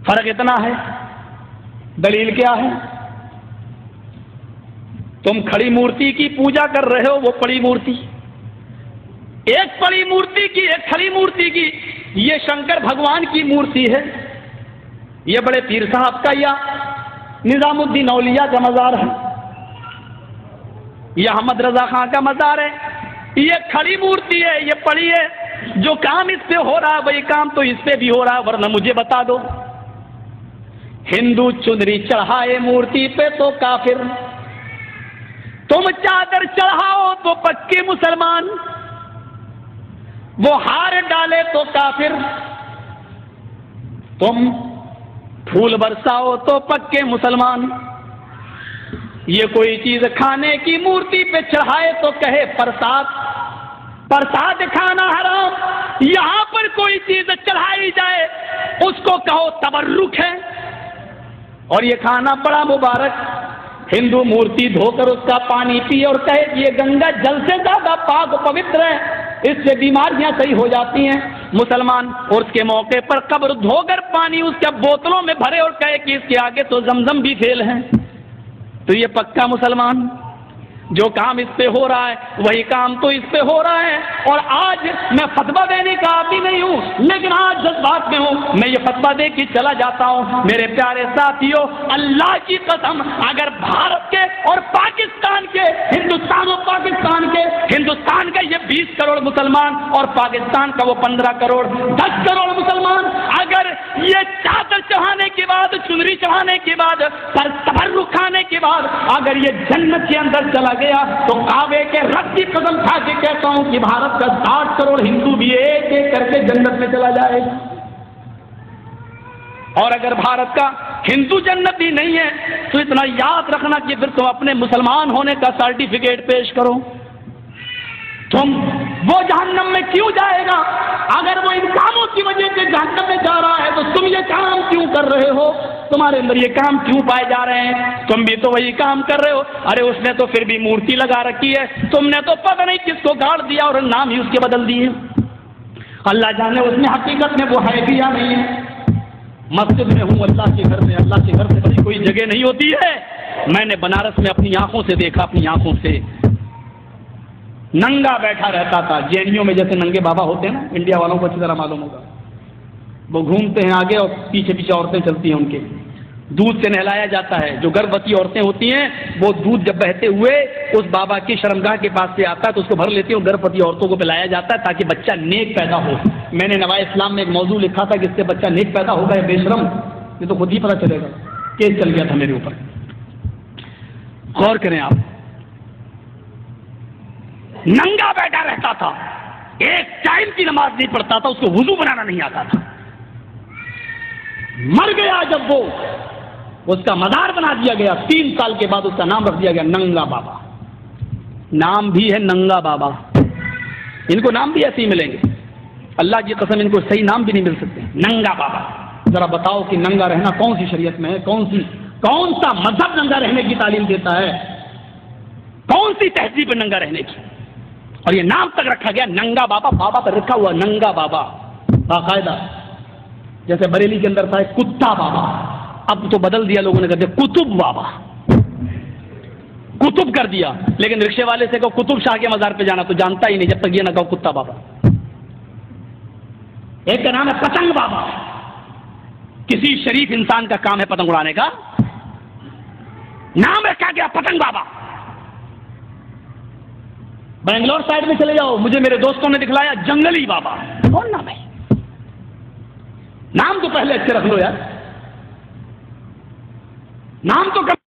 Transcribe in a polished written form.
فرق اتنا ہے، دلیل کیا ہے؟ تم کھڑی مورتی کی پوجا کر رہے ہو، وہ پڑی مورتی، ایک پڑی مورتی کی ایک کھڑی مورتی کی، یہ شنکر بھگوان کی مورتی ہے، یہ بڑے پیر صاحب کا یا نظام الدین اولیاء کا مزار ہے، یہ احمد رضا خان کا مزار ہے، یہ کھڑی مورتی ہے، یہ پڑی ہے، جو کام اس پہ ہو رہا ہے وہی کام تو اس پہ بھی ہو رہا ہے، ورنہ مجھے بتا دو، ہندو چنری چڑھائے مورتی پہ تو کافر، تم چادر چڑھاؤ تو پکے مسلمان، وہ ہار ڈالے تو کافر، تم پھول برساؤ تو پکے مسلمان، یہ کوئی چیز کھانے کی مورتی پہ چڑھائے تو کہے پرساد، پرساد کھانا حرام، یہاں پر کوئی چیز چڑھائی جائے اس کو کہو تبرک ہے، اور یہ کھانا بڑا مبارک، ہندو مورتی دھو کر اس کا پانی پیے اور کہے کہ یہ گنگا جل سے زیادہ پاک و پوتر ہے، اس سے بیماریاں صحیح ہو جاتی ہیں، مسلمان اور اس کے موقع پر قبر دھو کر پانی اس کے بوتلوں میں بھرے اور کہے کہ اس کے آگے تو زمزم بھی فیل ہے، تو یہ پکا مسلمان، جو کام اس پہ ہو رہا ہے وہی کام تو اس پہ ہو رہا ہے۔ اور آج میں فتویٰ دینے کا آدمی نہیں ہوں، لیکن آج جذبات میں ہوں، میں یہ فتویٰ دے کے چلا جاتا ہوں، میرے پیارے ساتھیوں، اللہ کی قسم، اگر بھارت کے اور پاکستان کے، ہندوستان اور پاکستان کے، ہندوستان کا یہ 20 کروڑ مسلمان اور پاکستان کا وہ 15 کروڑ 10 کروڑ مسلمان، اگر یہ چادر چڑھانے کے بعد، چنری چڑھانے کے بعد، تبرک کھانے کے بعد اگر یہ جنت کے اندر چلا گیا تو کعبے کے رب کی قسم کھا کے کہتا ہوں کہ بھارت کا 60 کروڑ ہندو بھی ایک ایک کر کے جنت میں چلا جائے گا، اور اگر بھارت کا ہندو جنت ہی نہیں ہے تو اتنا یاد رکھنا کہ پھر تم اپنے مسلمان ہونے کا سرٹیفکیٹ پیش کرو، تم وہ جہنم میں کیوں جائے گا؟ اگر وہ ان کاموں کی وجہ سے جہنم میں جا رہا ہے تو تم یہ کام کیوں کر رہے ہو؟ تمہارے اندر یہ کام کیوں پائے جا رہے ہیں؟ تم بھی تو وہی کام کر رہے ہو۔ ارے اس نے تو پھر بھی مورتی لگا رکھی ہے، تم نے تو پتہ نہیں کس کو گاڑ دیا اور نام ہی اس کے بدل دیے، اللہ جانے اس میں حقیقت میں وہ ہے بھی یا نہیں ہے۔ مسجد میں ہوں، اللہ کے گھر میں، اللہ کے گھر سے بڑی کوئی جگہ نہیں ہوتی ہے۔ میں نے بنارس میں اپنی آنکھوں سے دیکھا، اپنی آنکھوں سے، ننگا بیٹھا رہتا تھا، جینیوں میں جیسے ننگے بابا ہوتے ہیں نا، انڈیا والوں کو اچھی طرح معلوم ہوگا، وہ گھومتے ہیں آگے اور پیچھے پیچھے عورتیں چلتی ہیں، ان کے دودھ سے نہلایا جاتا ہے، جو گربوتی عورتیں ہوتی ہیں وہ دودھ جب بہتے ہوئے اس بابا کی شرمگاہ کے پاس سے آتا ہے تو اس کو بھر لیتی ہیں، گربوتی عورتوں کو پلایا جاتا ہے تاکہ بچہ نیک پیدا ہو۔ میں نے نوائے اسلام میں ایک موضوع لکھا تھا کہ اس سے بچہ نیک پیدا ہوگا یا بے شرم، یہ تو خود ہی پتہ چلے گا، کیس چل گیا تھا میرے اوپر۔ غور کریں آپ، ننگا بیٹھا رہتا تھا، ایک ٹائم کی نماز نہیں پڑھتا تھا، اس کو وضو بنانا نہیں آتا تھا، مر گیا جب وہ، اس کا مزار بنا دیا گیا، 3 سال کے بعد اس کا نام رکھ دیا گیا ننگا بابا، نام بھی ہے ننگا بابا، ان کو نام بھی ایسے ہی ملیں گے، اللہ کی قسم ان کو صحیح نام بھی نہیں مل سکتے، ننگا بابا۔ ذرا بتاؤ کہ ننگا رہنا کون سی شریعت میں ہے؟ کون سا مذہب ننگا رہنے کی تعلیم دیتا ہے؟ کون سی تہذیب ننگا رہنے کی؟ اور یہ نام تک رکھا گیا ننگا بابا، بابا پر رکھا ہوا ننگا بابا باقاعدہ، جیسے بریلی کے اندر تھا کتا بابا، اب تو بدل دیا لوگوں نے، کہتے کتب بابا، کتب کر دیا، لیکن رکشے والے سے کہو کتب شاہ کے مزار پہ جانا تو جانتا ہی نہیں جب تک یہ نہ کہو کتا بابا۔ ایک کا نام ہے پتنگ بابا، کسی شریف انسان کا کام ہے پتنگ اڑانے کا، نام رکھا گیا پتنگ بابا۔ بنگلور سائڈ میں چلے جاؤ، مجھے میرے دوستوں نے دکھلایا جنگلی بابا، کون نام ہے؟ نام تو پہلے اچھے رکھ لو یار، نام تو